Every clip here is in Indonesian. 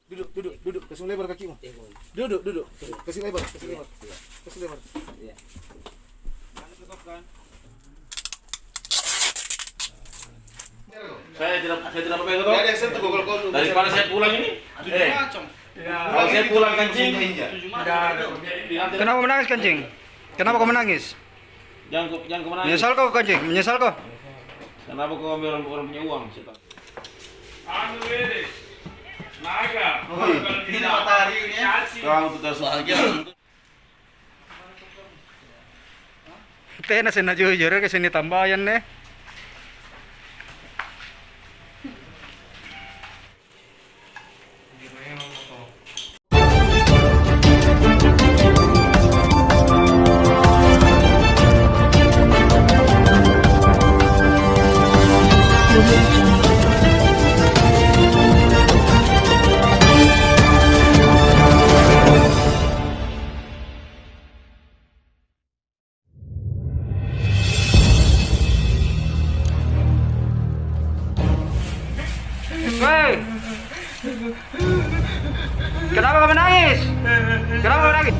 Duduk, kasih lebar kakimu. Duduk. Kasih lebar. Iya. Saya tidak apa-apa itu. Ada yang sentuh gol. Daripada saya pulang ini. Kalau saya pulang kencing. Kenapa menangis kancing? Kenapa kau menangis? Jangan kemana. Menyesal kau kancing? Menyesal kau? Kenapa kau ambil orang punya uang? Naga. Ini matahari ini ya. Kamu tuh bahagia. Teh na sena jujur ke sini tambahan nih. Hei! Kenapa kau menangis? Kenapa kau menangis?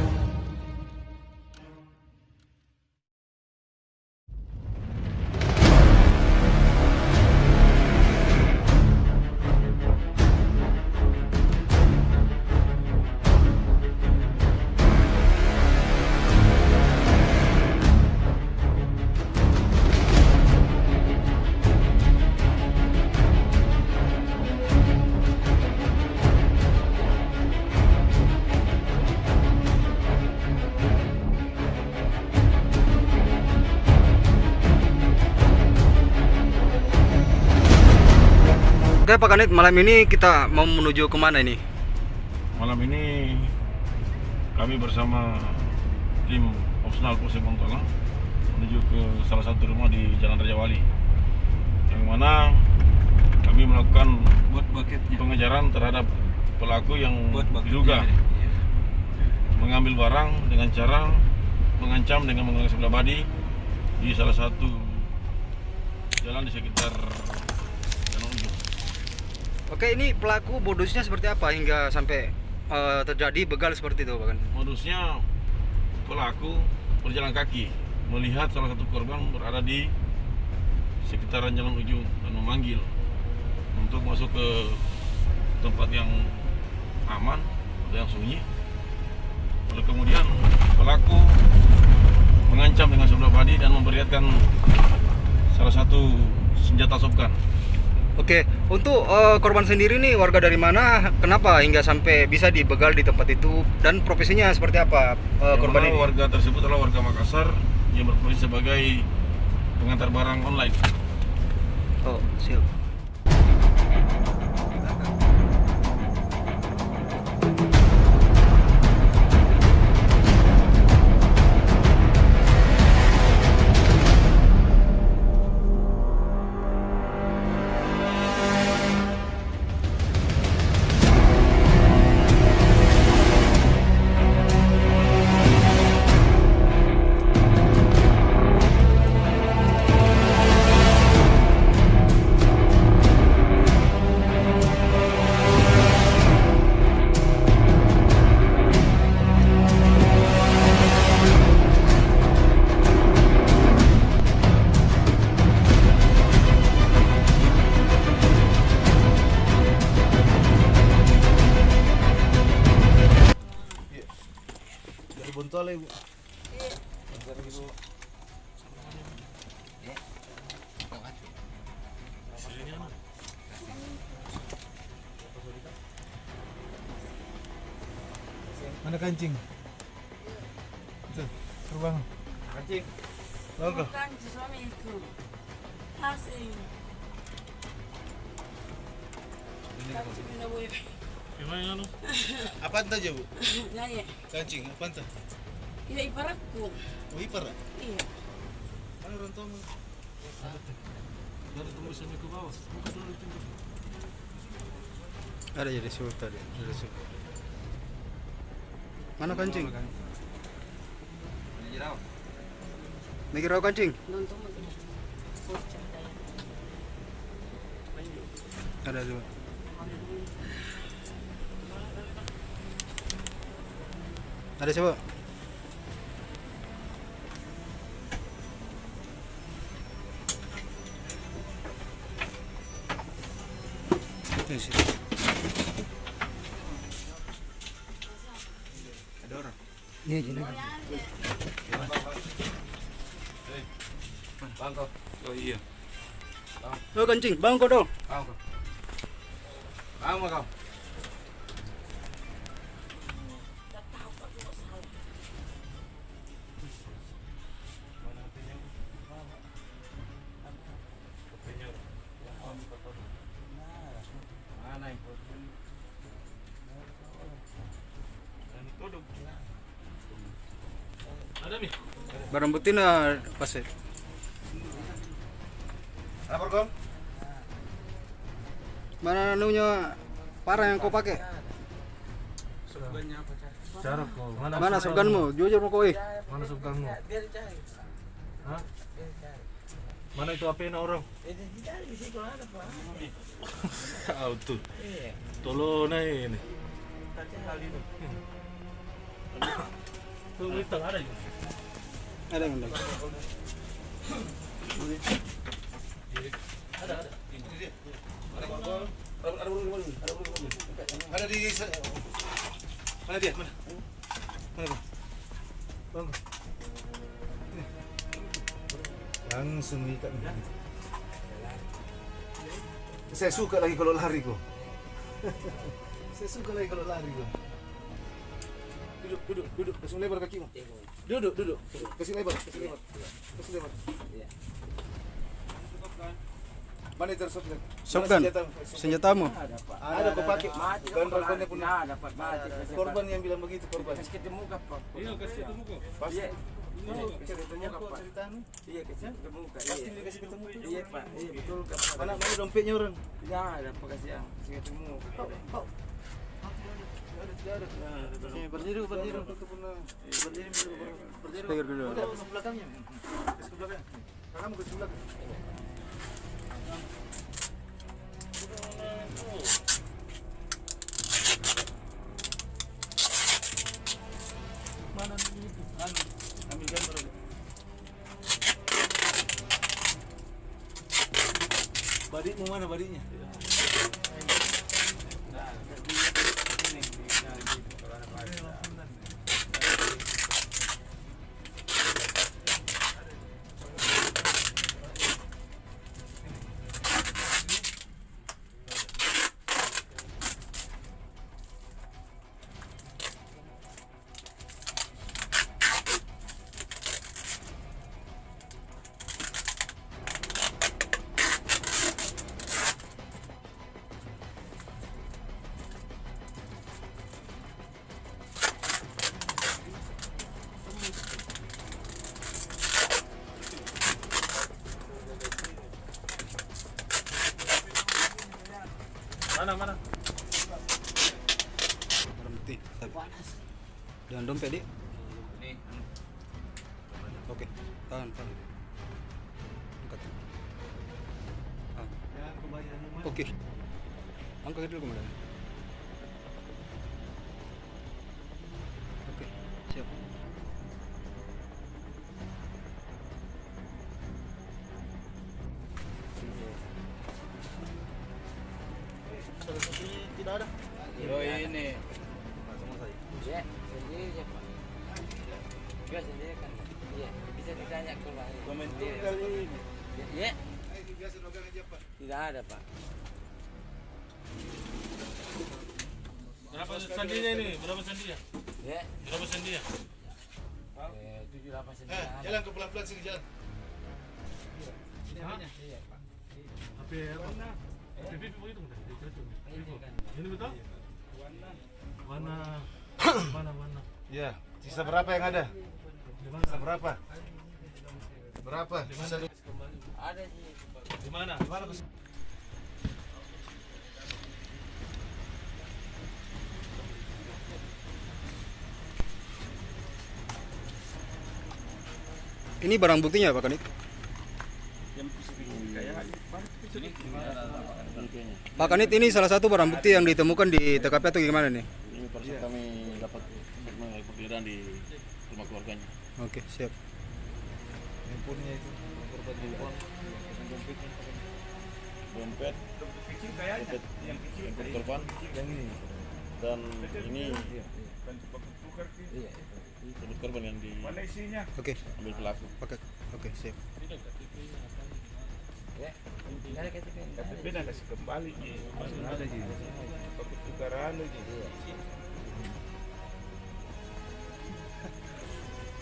Oke Pak Kanit, malam ini kita mau menuju kemana ini? Malam ini kami bersama tim opsional Polsek Bontoala menuju ke salah satu rumah di Jalan Raja Wali, yang mana kami melakukan pengejaran terhadap pelaku yang diduga mengambil barang dengan cara mengancam dengan menggunakan sebelah badi di salah satu jalan di sekitar Danau Ujung. Oke, ini pelaku modusnya seperti apa hingga sampai terjadi begal seperti itu, Pak Kanit? Modusnya pelaku berjalan kaki melihat salah satu korban berada di sekitaran Jalan Ujung dan memanggil untuk masuk ke tempat yang aman atau yang sunyi. Lalu kemudian pelaku mengancam dengan sebelah badi dan memperlihatkan salah satu senjata shotgun. Oke, untuk korban sendiri nih warga dari mana? Kenapa hingga sampai bisa dibegal di tempat itu? Dan profesinya seperti apa korban ini? Warga tersebut adalah warga Makassar yang berprofesi sebagai pengantar barang online. Oh, siap. Bontoala Ibu. Mana kancing? Itu, terbang. Kancing. Logo. Bukan suami itu. Asing. Kancing na boy. Gimana? Apa entah aja Bu? Nanya. Kancing, apa entah? Iya ibaratku. Oh, ipar. Iya. Mana orang tua mu? Dari tembusannya ke bawah. Bukan dulu ditembus. Ada jadi suruh tadi. Mana kancing? Mikir raw kancing? Nonton mo. Bocah daya. Ada dua. Ada siapa? Ini sih. Ada orang. Ini aja nih. Bang kau. Oh iya. Oh kencing, bang kau dong. Bang kau. Bang kau. Mana itu? Ada nih. Barang bukti na pas. Lapor kau. Mana anunya parah yang kau pakai? Cara kau. Mana surganmu? Jujur mau kau. Mana subkanmu? Hah? Mana itu HP na orang? Auto. Tolong naik ini. Tuh itu ada juga. Ada yang ada. Ada. Ada di mana dia? Mana? Mana bang? Bang. Ini. Langsung ikat. Saya suka lagi kalau lari kok. Saya suka lagi kalau lari kok. Duduk, kasih lebar kakimu. Duduk. Kasih lebar. Mana itu shotgun? Shotgun? Senjatamu? Ada kau pakai. Dan korbannya pun dapat mati. korban yang bilang begitu korban. Kasih ketemu kah, Pak? Iya, kasih ketemu kok. Pasti. Iya. Kasih ketemu kau ceritamu. Iya, kasih ketemu kah? Pasti dikasih ketemu tuh. Iya, Pak. Iya, betul kah? Mana dompetnya orang? Ya, ada apa kasih yang kasih ketemu. Berdiri. Berdiri. Speaker dulu. Udah, ke belakangnya. Ke belakang. Kamu ke belakang. Mana itu? Ambil gambar. Badikmu mana badiknya? Mana? Berhenti. Dengan dompet dik. Oke. Tahan. Angkat. Oke. Angkat dulu kemana? Oke. Siap. Tidak ada. Yo ini. Ya, sendiri ya, Pak. Juga sendiri kan. Iya, bisa ditanya ke Pak. Komentar kali ini. Ya, Biasa dogang aja Pak. tidak ada, Pak. Berapa sandinya ini? Berapa sandinya? Ya, Berapa sandinya? 78 sendiri. Jalan ke pelan-pelan sini jalan. Ini namanya. Iya, Pak. HP apa? HP Vivo itu enggak? Vivo. Ini betul? Mana? Ya, sisa berapa yang ada? Di Sisa mana? berapa? Berapa? Sisa Ada sih. Di mana? di mana Bos? Ini barang buktinya Pak Kanit? Pak Kanit, ini salah satu barang bukti yang ditemukan di TKP atau gimana nih? Ini pada saat kami dapat penggeledahan di rumah keluarganya. Oke, siap. Handphonenya itu, korban handphone, yang dompetnya. Dompet, Dompet kecil kayaknya, dompet yang kecil, handphone korban yang ini. dan ini Iya. Kan coba tukar ke. Iya. dompet korban yang Mana isinya? Oke, diambil pelaku. oke, siap. Ya, nggak ada KTP. KTP nak kasih kembali je. Masih ada je. Pakai tukaran lagi. Iya.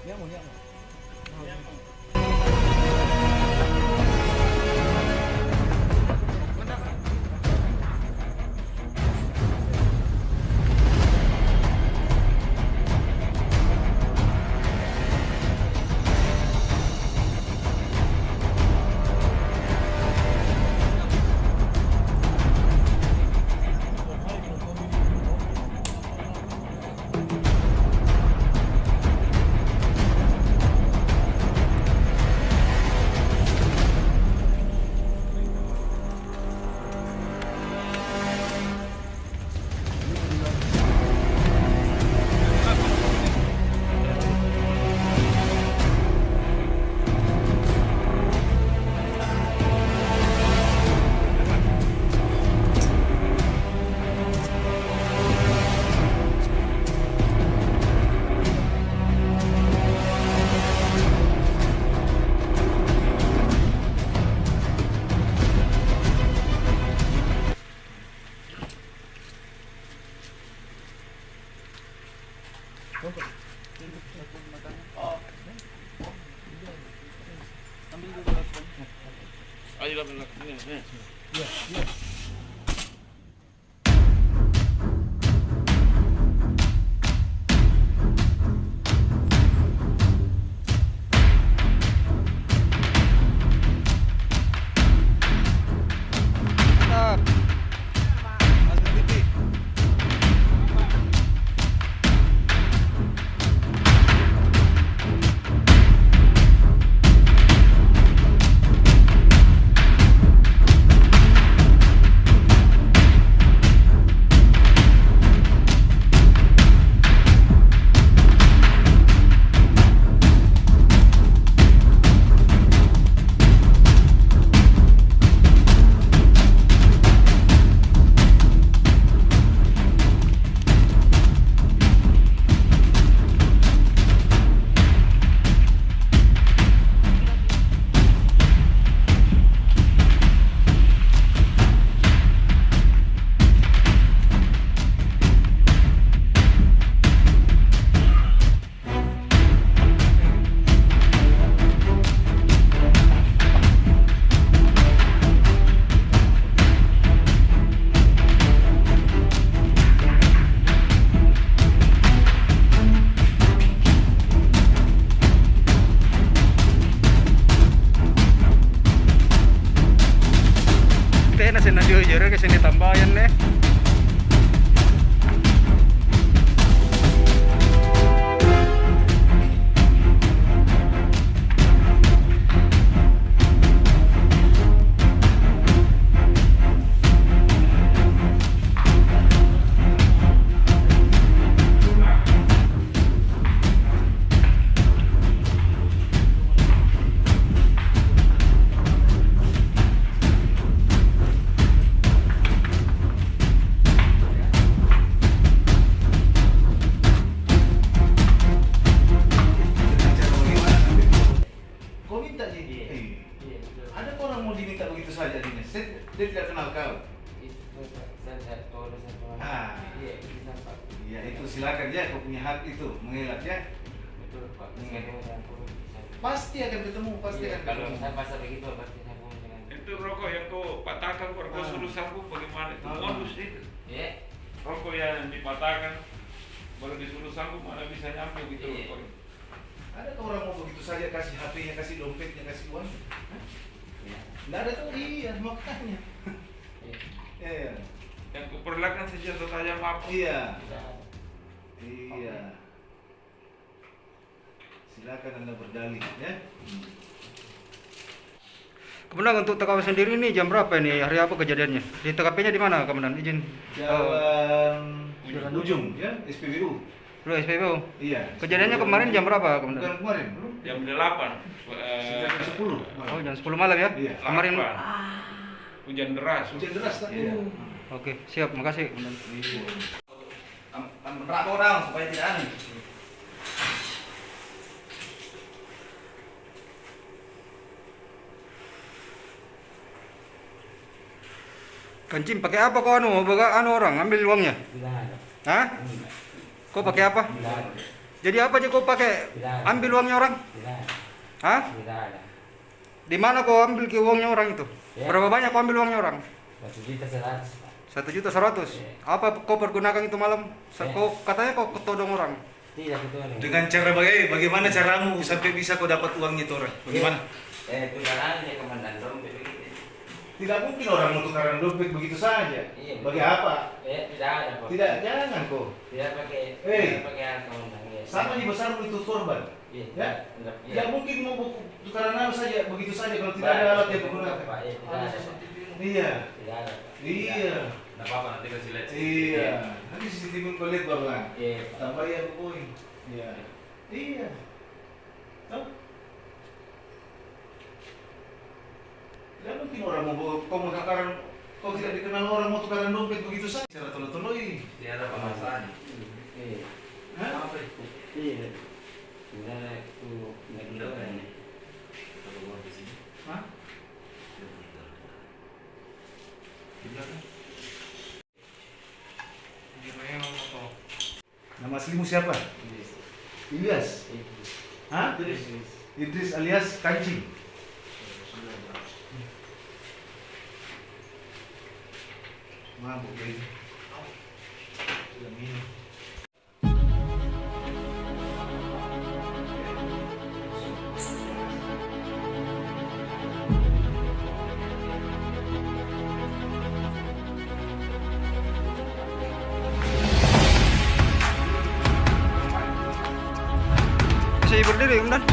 Nyamuk. Ayo lah benar ini. Mantap. Mas Titi. Teh nasi nasi jujur ke sini tambahan nih. Kau minta je? Iya, betul. Ada kok orang mau diminta begitu saja Dines? Dia tidak kenal kau. Itu saya tahu saya. Ah. Iya, itu sampai. Ya itu silakan ya, kau punya hak itu mengelak ya. Betul Pak. Saya mau campur. Pasti akan ketemu, pasti Iya, akan kalau ketemu. saya pasal begitu pasti saya mau dengan. Itu rokok yang kau patahkan baru kau suruh sambung bagaimana itu modus itu. Iya. Rokok yang dipatahkan baru disuruh sambung mana bisa nyambung gitu Iya. rokok. Ada kok orang mau begitu saja kasih HP-nya, kasih dompetnya, kasih uang? Iya. Nggak ada tuh, iya makanya. Iya. Iya. Yang kau perlakukan senjata tajam apa? Iya. Tidak. Iya. Silakan Anda berdalih ya. Komandan, untuk TKP sendiri ini jam berapa ini? Hari apa kejadiannya? Di TKP-nya di mana, Komandan? Izin. Jalan Ujung ya, SPBU. Lu SPBU. Iya. Kejadiannya kemarin jam berapa, Bukan Komandan? kemarin, belum. Jam 8. Sejak jam 10. Oh, jam 10 malam ya? Iya. Kemarin. Hujan deras. Hujan deras tak? Iya. Oke, siap. Makasih, Komandan. Berapa orang supaya tidak aneh? Kancing pakai apa kau anu? Orang ambil uangnya? Tidak ada. Hah? Kau pakai apa? Tidak ada. Jadi apa aja kau pakai? Ambil uangnya orang? Tidak ada. Hah? Tidak ada. Di mana kau ambil ke uangnya orang itu? Ya. Berapa banyak kau ambil uangnya orang? 1.100.000. 1.100.000. Apa kau pergunakan itu malam? Ya. Kau katanya kau ketodong orang. Tidak betul. Dengan cara bagaimana caramu sampai bisa kau dapat uangnya itu orang? Bagaimana? Tukaran ya komandan dompet begitu. Tidak mungkin orang mau tukaran dompet begitu saja. Iya, Bagi betul. apa? Tidak ada kok. Tidak, jangan kok. Tidak pakai. Hei. Tidak pakai harta komandan. Ya. Sama di besar itu korban. Iya. Ya? Tidak. Tidak mungkin mau tukaran anu saja begitu saja kalau tidak ada alat yang digunakan. Pak, iya, tidak ada. Pak. Iya. Tidak ada. Pak. Iya. Enggak apa-apa, nanti kasih lihat. Iya. Nanti CCTV kau lihat baru lah. Iya. Tambah ya poin. Iya. Iya. Tahu? Tidak mungkin orang mau kau mau tukaran, kau tidak dikenal orang mau tukaran dompet begitu saja. Cara tolong-tolong. Tidak ada pemasaran. Iya. Hah? Apa itu? Iya. Tidak ada itu. Tidak ada ini. Kalau gua di sini. Hah? Nama aslimu siapa? Ilyas. Hah? Idris alias Kancing. Mabuk guys. Sudah minum. Bisa berdiri, Komandan?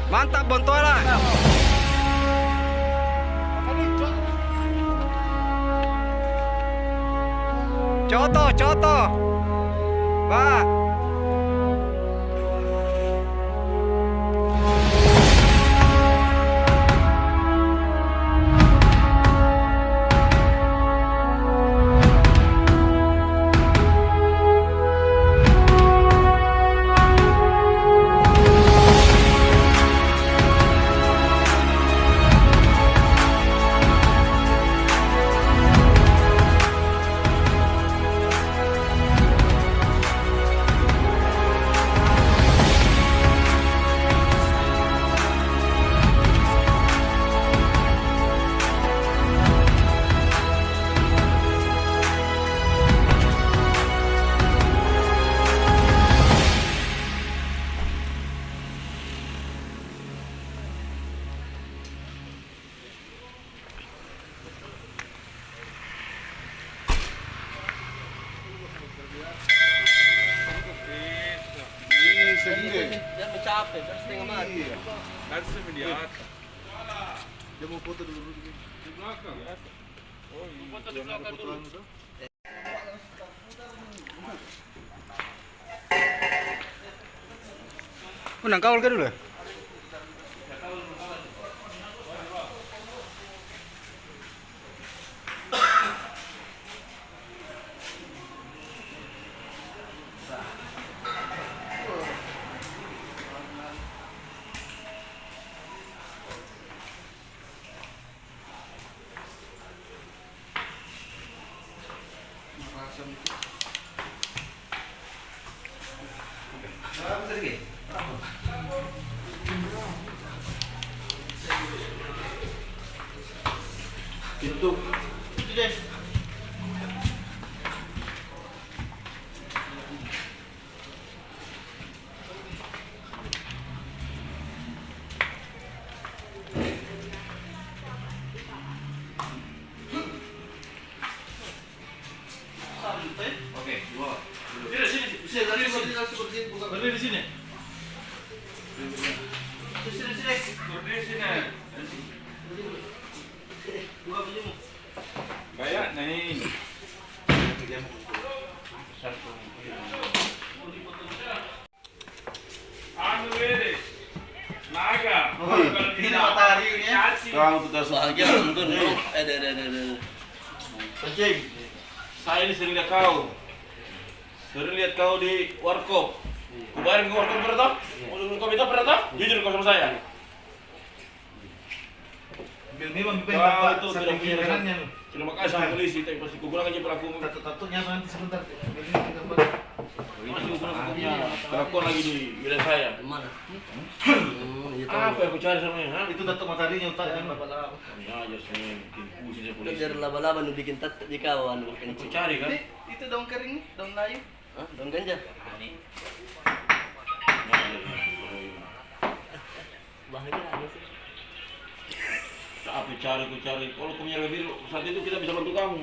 Mantap, Bontola. Coto. Pak. Jangan capek, terus setengah mati. Nanti saya melihat. Dia mau foto dulu di belakang. Oh, foto di belakang dulu. Undang kawal ke dulu ya? Apa tadi? Pintu. Itu deh. Oke, dua. Sini, berdiri di sini. Berdiri sini. Kayak nih. Anu ini. Naga. Ini matahari ini ya. Kamu tuh Bahagia nonton. Ada. Kencing. Saya ini sering lihat kau. Sering lihat kau di warkop. Kubarin ke warkop pernah tau? Kau minta pernah tau? Jujur kau sama saya. Memang Kau itu tidak samping punya kanannya. terima kasih sama polisi, tapi pasti kukurang aja pelaku. Tato-tatonya nanti sebentar. Masih kukurang punya kelakuan lagi di wilayah saya. Mana? Apa yang aku cari sama ini? Itu tato mataharinya utak kan. Ya, aja sini bikin pusing saya polisi. Biar laba-laba nu bikin tat di kawan nu Aku cari kan? Itu daun kering nih, daun layu. Hah? Daun ganja. Bahagia aja sih. Apa cari, ku cari. Kalau kamu yang lebih saat itu kita bisa bantu kamu.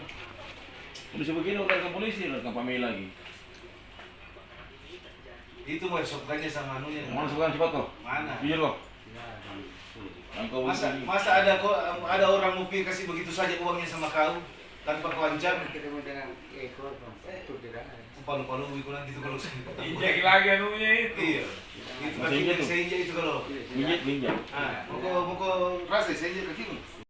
Bisa begini udah ke polisi, udah ke Pamela lagi. Itu mau sopkannya sama anunya. Mana sekarang cepat kok? Mana? Jujur kok. Yang kau Masa ada orang mau kasih begitu saja uangnya sama kau tanpa kau ancam? Palu-palu itu nanti itu kalau Injek lagi anunya itu. iya. Itu Masih injek tuh? saya injek itu kalau. minjat. Ah, mau rasa saya injek kaki.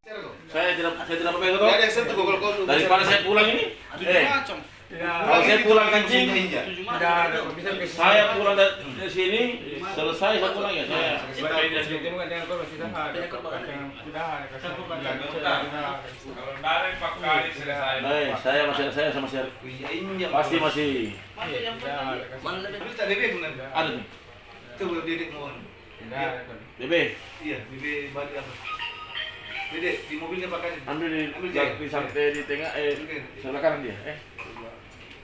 Cara kau. Saya tidak pakai itu. Tidak ada yang sentuh kalau kau. Daripada saya pulang ini. Macam. Kalau saya pulang kencing, injek. saya pulang dari sini, selesai saya pulang ya saya. Kalau dari pakai selesai. Saya masih ada saya sama saya. Iya, injek. Pasti masih Mana lebih? Berita bebek benar. ada nih. Itu belum dedek mohon. Bebe, Iya, bebek balik apa? Dedek di mobilnya pakai. ambil di sampai di tengah sebelah kanan dia.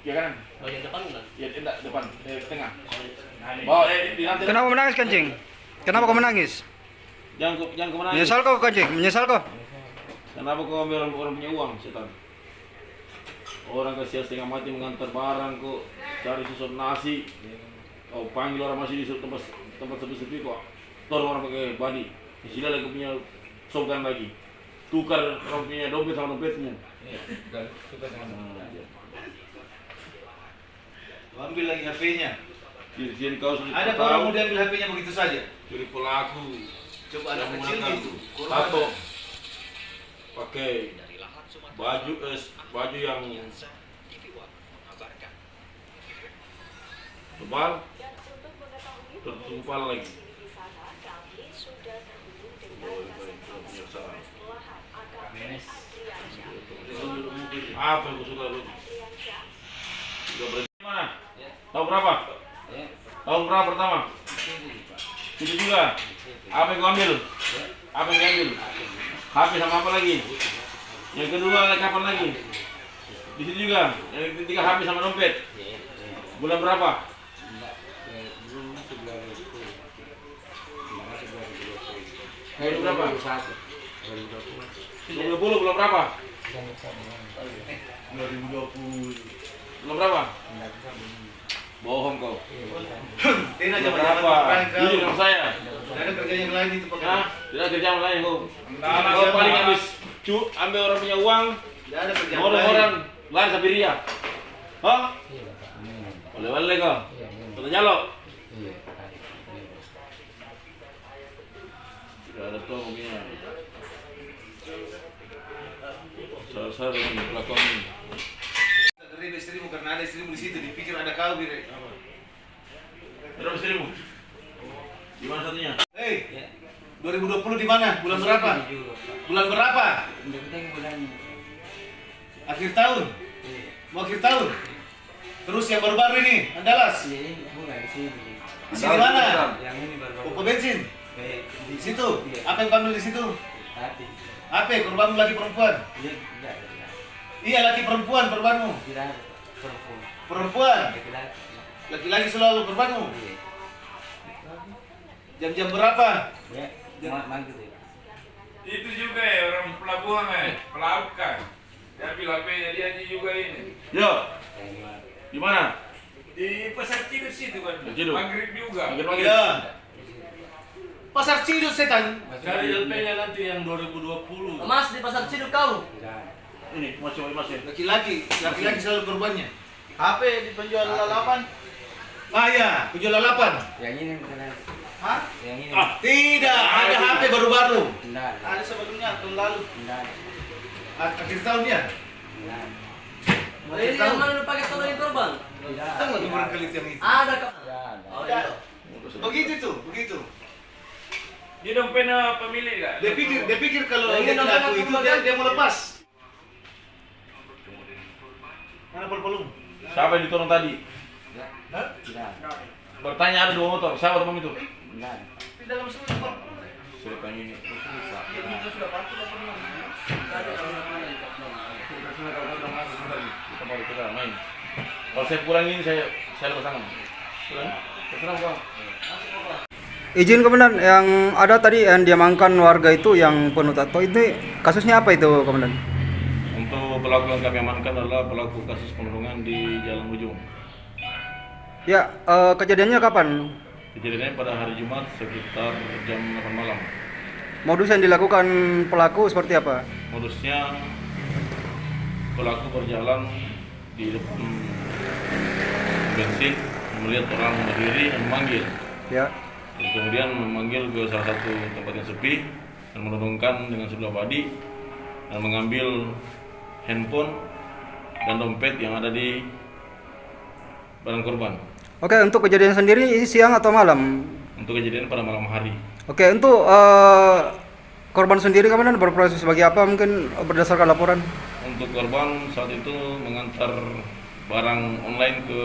Iya kanan. Oh yang depan kan? Ya enggak depan, tengah. Bawa di lantai. Kenapa menangis kancing? Kenapa kau menangis? Jangan kemana? Menyesal kau kancing? Menyesal kau? Kenapa kau ambil orang punya uang, setan? Orang kasihan setengah mati mengantar barang kok, cari susun nasi. Kau panggil orang masih di tempat sepi-sepi kok. Tor orang pakai body. Di sini lagi punya shotgun lagi. Tukar orang punya dompet sama dompetnya. Ambil lagi HP-nya. Di sini kau sudah Ada tahu. orang mau diambil HP-nya begitu saja. Jadi pelaku. Coba ada yang kecil menggunakan gitu. tato. Pakai baju yang tebal, tertumpal lagi. Apa yang kau suka lu? Sudah berhenti mana? Tahun berapa? Tahun berapa pertama? Itu juga. Apa yang kau ambil? Apa yang kau ambil? HP sama apa lagi? Yang kedua kapan lagi? Di sini juga. Yang ketiga HP sama dompet. Bulan berapa? Bulan berapa? 2020 bulan berapa? 2020. Bulan berapa? Bohong kau. Tena Bulan aja berapa? Jujur sama saya. Tidak ada kerja yang lain itu pakai. Hah? Tidak kerja lain kau. Kau paling habis ambil orang punya uang, Tidak ada kerja orang-orang lari Sabiria. Hah? Boleh kau. Tanya lo. Tidak ada tuh mungkin. Saya dengan kelakuan ini. Dari istrimu karena ada istrimu di situ dipikir ada kau bire. Berapa istrimu? Di mana satunya? Hei, 2020 di mana? Bulan berapa? Bulan berapa? Akhir tahun. Mau akhir tahun? Terus yang baru-baru ini, Andalas. Iya, ini bukan di sini. Di sini mana? Yang ini baru. Pompa bensin. Di situ. Iya. Apa yang kamu ambil di situ? Tapi Apa? Korbanmu laki perempuan? dia tidak ada. Iya, laki perempuan korbanmu. Tidak ada perempuan. Perempuan. Laki-laki. Laki-laki selalu korbanmu. Iya. Jam-jam berapa? Ya, manggil ya. Itu juga ya orang pelabuhan pelaut kan. Dia bilang HP-nya dia juga ini. Yo, Yang ini. di mana? Di pasar Ciduk situ kan. Di Ciduk. Maghrib juga. Maghrib. Iya. Pasar Ciduk setan. Cari LP-nya nanti yang 2020. Mas di pasar Ciduk kau. Tidak ada. Ini masih masih. Laki-laki selalu korbannya. HP di penjual lalapan. Ah ya, penjual lalapan. Yang ini bukan ada. Hah? Yang ini. Tidak, ada HP baru-baru. Tidak ada. Ada sebelumnya tahun lalu. Tidak ada. Akhir tahun ya. Tidak ada. Akhir tahun. pakai tolong korban? Tidak ada. Tunggu barangkali yang itu. Ada kak. Tidak ada. Oh ya. Begitu tuh, begitu. Dia dompetnya pemilik kan? Dia pikir kalau Yang dia ini tidak aku namanya itu korban. dia mau lepas. Mana pelung? Siapa yang ditolong tadi? Tidak ada. Bertanya ada 2 motor. Siapa teman itu? Tidak ada. Di dalam semua. Saya tanya ini. Kita baru kita main. Kalau saya pulang ini saya lepas tangan. Pulang. Terserah bang. Izin Komandan, yang ada tadi yang diamankan warga itu yang penuh tato ini kasusnya apa itu Komandan? Untuk pelaku yang kami amankan adalah pelaku kasus penodongan di Jalan Ujung. Ya, kejadiannya kapan? Kejadiannya pada hari Jumat sekitar jam 8 malam. Modus yang dilakukan pelaku seperti apa? Modusnya pelaku berjalan di depan bensin, melihat orang berdiri dan memanggil. Ya. Dan kemudian memanggil ke salah satu tempat yang sepi dan menodongkan dengan sebelah badi dan mengambil handphone dan dompet yang ada di badan korban. Oke, untuk kejadian sendiri ini siang atau malam? Untuk kejadian pada malam hari. Oke, untuk korban sendiri Komandan berproses sebagai apa mungkin berdasarkan laporan? Untuk korban saat itu mengantar barang online ke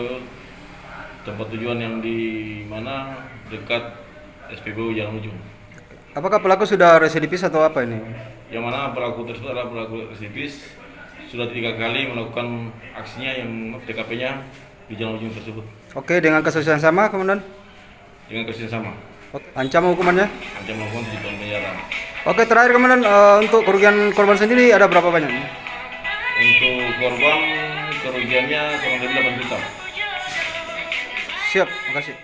tempat tujuan yang di mana dekat SPBU Jalan Ujung. Apakah pelaku sudah residivis atau apa ini? Yang mana pelaku tersebut adalah pelaku residivis, sudah 3 kali melakukan aksinya yang TKP-nya di Jalan Ujung tersebut. Oke, dengan kasus yang sama Komandan? Dengan kasus yang sama, Ancaman hukumannya? ancaman hukuman 7 tahun penjara. Oke, terakhir Komandan, untuk kerugian korban sendiri ada berapa banyak? Untuk korban kerugiannya kurang lebih 8 juta. Siap, makasih.